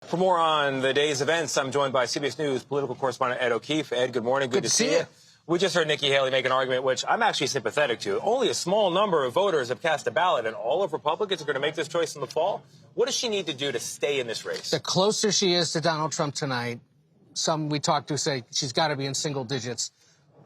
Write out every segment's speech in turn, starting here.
For more on the day's events, I'm joined by CBS News political correspondent Ed O'Keefe. Ed, good morning. Good to see you. We just heard Nikki Haley make an argument, which I'm actually sympathetic to. Only a small number of voters have cast a ballot, and all of Republicans are going to make this choice in the fall. What does she need to do to stay in this race? The closer she is to Donald Trump tonight, some we talked to say she's got to be in single digits,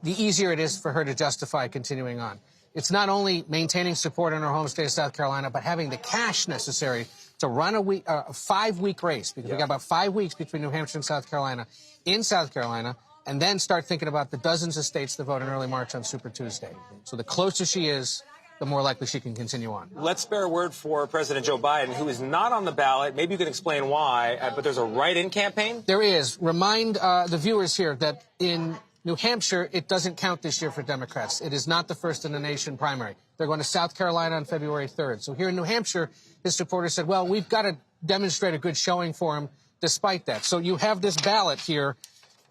the easier it is for her to justify continuing on. It's not only maintaining support in her home state of South Carolina, but having the cash necessary to run a 5-week race, because we got about 5 weeks between New Hampshire and South Carolina, in South Carolina, and then start thinking about the dozens of states that vote in early March on Super Tuesday. So the closer she is, the more likely she can continue on. Let's spare a word for President Joe Biden, who is not on the ballot. Maybe you can explain why, but there's a write-in campaign? There is. Remind the viewers here that in New Hampshire, it doesn't count this year for Democrats. It is not the first in the nation primary. They're going to South Carolina on February 3rd. So here in New Hampshire, his supporters said, well, we've got to demonstrate a good showing for him despite that. So you have this ballot here,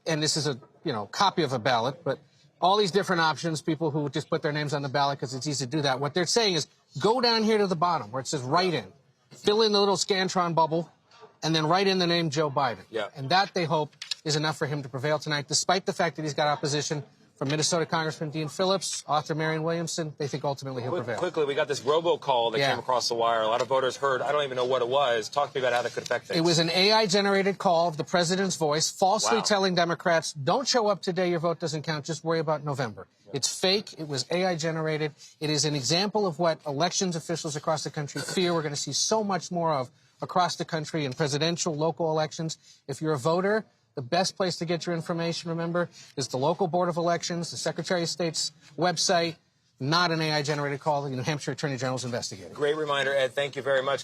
and this is a copy of a ballot, but all these different options, people who just put their names on the ballot because it's easy to do that. What they're saying is go down here to the bottom where it says write in, fill in the little Scantron bubble, and then write in the name Joe Biden. Yeah. And that, they hope, is enough for him to prevail tonight, despite the fact that he's got opposition from Minnesota Congressman Dean Phillips, author Marianne Williamson. They think ultimately he'll prevail. Quickly, we got this robocall that came across the wire. A lot of voters heard. I don't even know what it was. Talk to me about how that could affect things. It was an AI-generated call of the president's voice, falsely telling Democrats, don't show up today, your vote doesn't count, just worry about November. It's fake. It was AI-generated. It is an example of what elections officials across the country fear we're going to see so much more of across the country in presidential, local elections. If you're a voter, the best place to get your information, remember, is the local Board of Elections, the Secretary of State's website, not an AI-generated call. The New Hampshire Attorney General's investigating. Great reminder, Ed. Thank you very much.